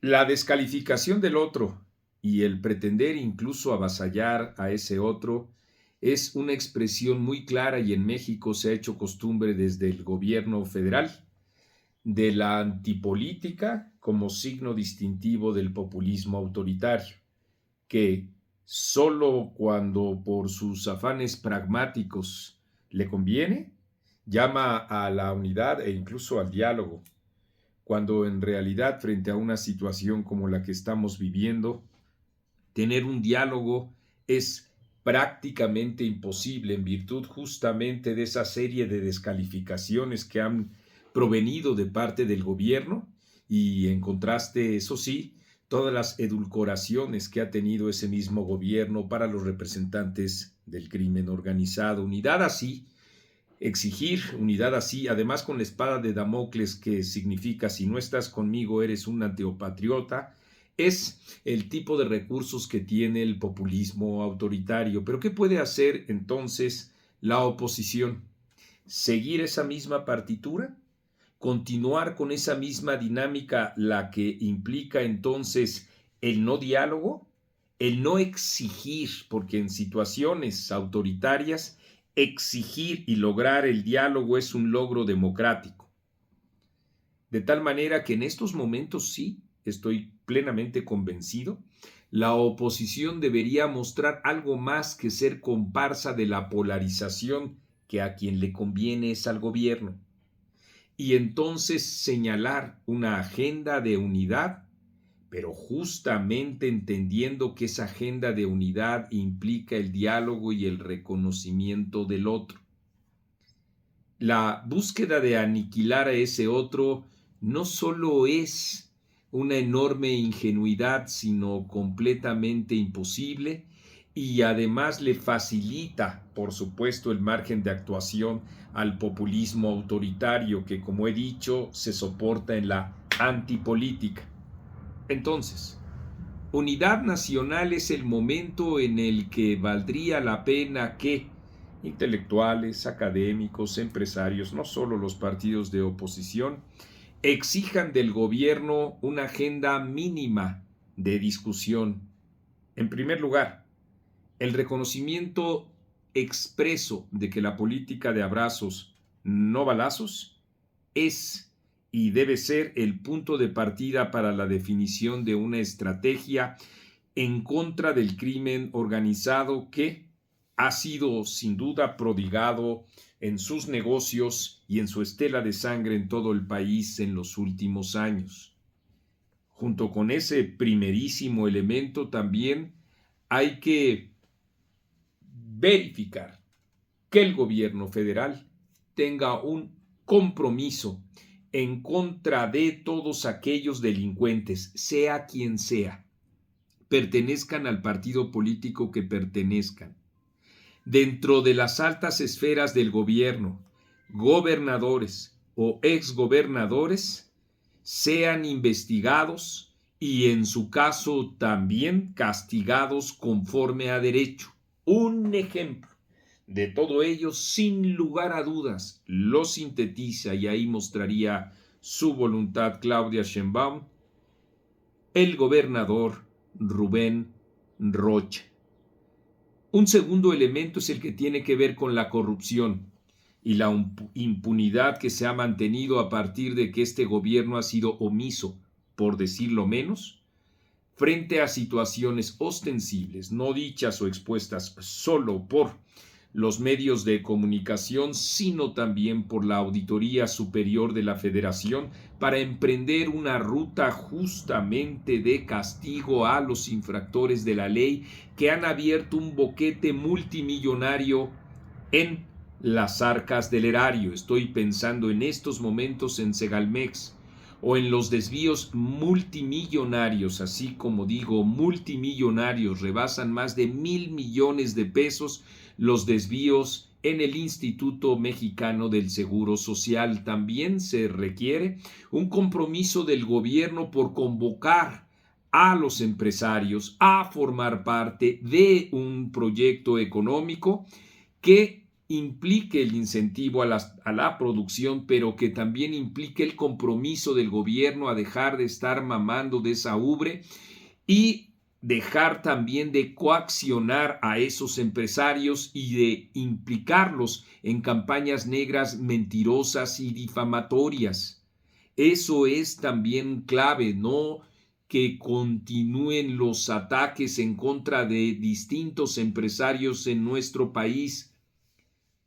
La descalificación del otro y el pretender incluso avasallar a ese otro es una expresión muy clara y en México se ha hecho costumbre desde el gobierno federal de la antipolítica como signo distintivo del populismo autoritario, que solo cuando por sus afanes pragmáticos le conviene, llama a la unidad e incluso al diálogo, cuando en realidad frente a una situación como la que estamos viviendo, tener un diálogo es prácticamente imposible en virtud justamente de esa serie de descalificaciones que han provenido de parte del gobierno y en contraste, eso sí, todas las edulcoraciones que ha tenido ese mismo gobierno para los representantes del crimen organizado. Unidad así, exigir unidad así, además con la espada de Damocles que significa si no estás conmigo eres un antipatriota, es el tipo de recursos que tiene el populismo autoritario. Pero ¿qué puede hacer entonces la oposición? ¿Seguir esa misma partitura? ¿Continuar con esa misma dinámica, la que implica entonces el no diálogo? El no exigir, porque en situaciones autoritarias exigir y lograr el diálogo es un logro democrático. De tal manera que en estos momentos sí, estoy plenamente convencido, la oposición debería mostrar algo más que ser comparsa de la polarización que a quien le conviene es al gobierno. Y entonces señalar una agenda de unidad, pero justamente entendiendo que esa agenda de unidad implica el diálogo y el reconocimiento del otro. La búsqueda de aniquilar a ese otro no solo es una enorme ingenuidad, sino completamente imposible y además le facilita, por supuesto, el margen de actuación al populismo autoritario que, como he dicho, se soporta en la antipolítica. Entonces, unidad nacional es el momento en el que valdría la pena que intelectuales, académicos, empresarios, no solo los partidos de oposición, exijan del gobierno una agenda mínima de discusión. En primer lugar, el reconocimiento expreso de que la política de abrazos, no balazos, es y debe ser el punto de partida para la definición de una estrategia en contra del crimen organizado que ha sido sin duda prodigado en sus negocios y en su estela de sangre en todo el país en los últimos años. Junto con ese primerísimo elemento también hay que verificar que el gobierno federal tenga un compromiso en contra de todos aquellos delincuentes, sea quien sea, pertenezcan al partido político que pertenezcan, dentro de las altas esferas del gobierno, gobernadores o exgobernadores, sean investigados y en su caso también castigados conforme a derecho. Un ejemplo de todo ello, sin lugar a dudas, lo sintetiza y ahí mostraría su voluntad Claudia Sheinbaum, el gobernador Rubén Rocha. Un segundo elemento es el que tiene que ver con la corrupción y la impunidad que se ha mantenido a partir de que este gobierno ha sido omiso, por decirlo menos, frente a situaciones ostensibles, no dichas o expuestas solo por los medios de comunicación, sino también por la Auditoría Superior de la Federación, para emprender una ruta justamente de castigo a los infractores de la ley que han abierto un boquete multimillonario en las arcas del erario. Estoy pensando en estos momentos en Segalmex o en los desvíos multimillonarios, así como digo, multimillonarios, rebasan más de 1,000 millones de pesos los desvíos en el Instituto Mexicano del Seguro Social. También se requiere un compromiso del gobierno por convocar a los empresarios a formar parte de un proyecto económico que implique el incentivo a la producción, pero que también implique el compromiso del gobierno a dejar de estar mamando de esa ubre y dejar también de coaccionar a esos empresarios y de implicarlos en campañas negras mentirosas y difamatorias. Eso es también clave, no que continúen los ataques en contra de distintos empresarios en nuestro país.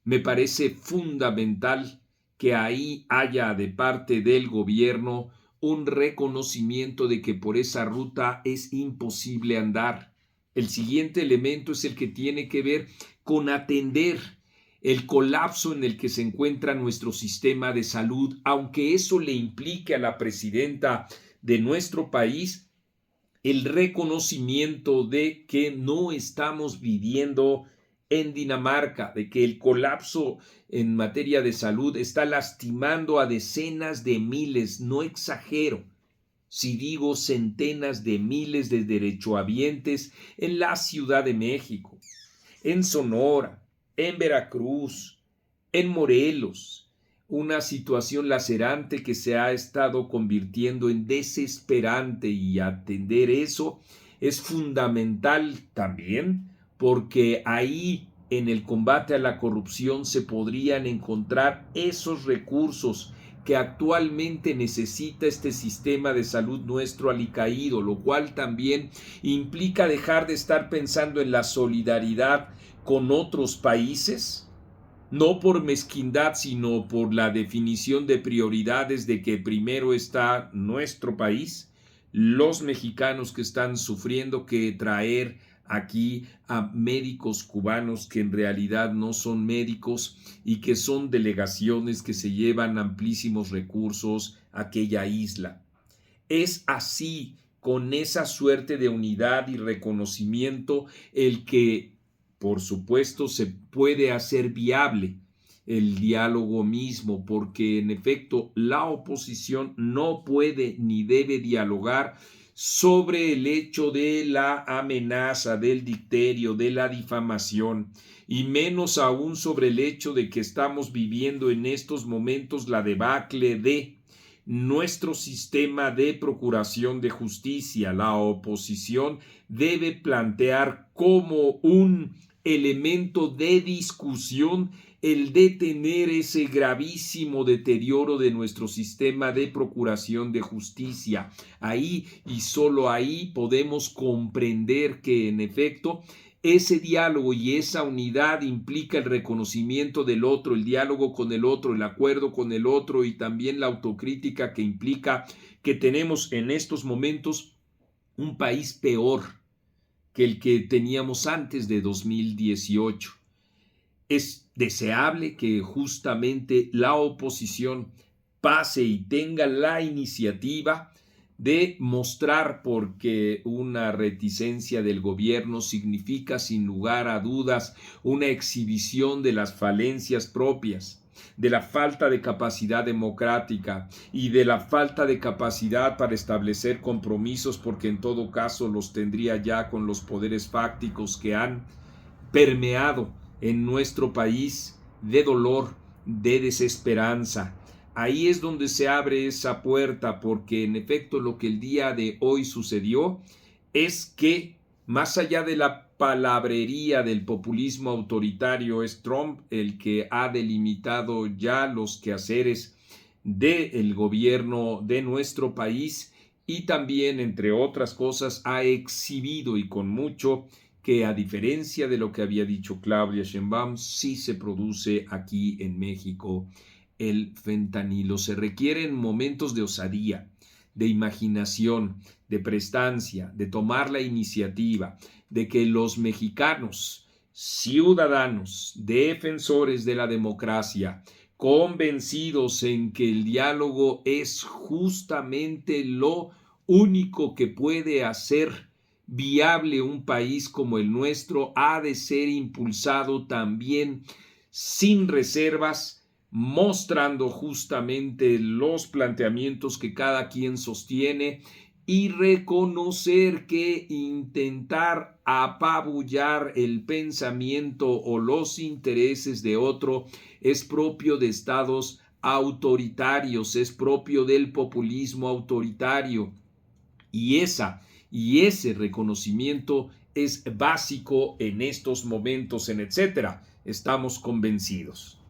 Me parece fundamental que ahí haya de parte del gobierno un reconocimiento de que por esa ruta es imposible andar. El siguiente elemento es el que tiene que ver con atender el colapso en el que se encuentra nuestro sistema de salud, aunque eso le implique a la presidenta de nuestro país el reconocimiento de que no estamos viviendo en Dinamarca, de que el colapso en materia de salud está lastimando a decenas de miles, no exagero, si digo centenas de miles de derechohabientes en la Ciudad de México, en Sonora, en Veracruz, en Morelos, una situación lacerante que se ha estado convirtiendo en desesperante, y atender eso es fundamental también porque ahí en el combate a la corrupción se podrían encontrar esos recursos que actualmente necesita este sistema de salud nuestro alicaído, lo cual también implica dejar de estar pensando en la solidaridad con otros países, no por mezquindad, sino por la definición de prioridades de que primero está nuestro país, los mexicanos que están sufriendo, que traer aquí a médicos cubanos que en realidad no son médicos y que son delegaciones que se llevan amplísimos recursos a aquella isla. Es así, con esa suerte de unidad y reconocimiento, el que, por supuesto, se puede hacer viable el diálogo mismo, porque en efecto la oposición no puede ni debe dialogar sobre el hecho de la amenaza, del dicterio, de la difamación, y menos aún sobre el hecho de que estamos viviendo en estos momentos la debacle de nuestro sistema de procuración de justicia. La oposición debe plantear como un elemento de discusión el detener ese gravísimo deterioro de nuestro sistema de procuración de justicia. Ahí y solo ahí podemos comprender que en efecto ese diálogo y esa unidad implica el reconocimiento del otro, el diálogo con el otro, el acuerdo con el otro, y también la autocrítica que implica que tenemos en estos momentos un país peor que el que teníamos antes de 2018. Es deseable que justamente la oposición pase y tenga la iniciativa de mostrar, porque una reticencia del gobierno significa sin lugar a dudas una exhibición de las falencias propias, de la falta de capacidad democrática y de la falta de capacidad para establecer compromisos, porque en todo caso los tendría ya con los poderes fácticos que han permeado en nuestro país de dolor, de desesperanza. Ahí es donde se abre esa puerta, porque en efecto lo que el día de hoy sucedió es que, más allá de la palabrería del populismo autoritario, es Trump el que ha delimitado ya los quehaceres del gobierno de nuestro país, y también, entre otras cosas, ha exhibido, y con mucho, que a diferencia de lo que había dicho Claudia Sheinbaum, sí se produce aquí en México el fentanilo. Se requieren momentos de osadía, de imaginación, de prestancia, de tomar la iniciativa, de que los mexicanos, ciudadanos, defensores de la democracia, convencidos en que el diálogo es justamente lo único que puede hacer viable un país como el nuestro, ha de ser impulsado también sin reservas, mostrando justamente los planteamientos que cada quien sostiene y reconocer que intentar apabullar el pensamiento o los intereses de otro es propio de estados autoritarios, es propio del populismo autoritario. Y ese reconocimiento es básico en estos momentos, en etcétera. Estamos convencidos.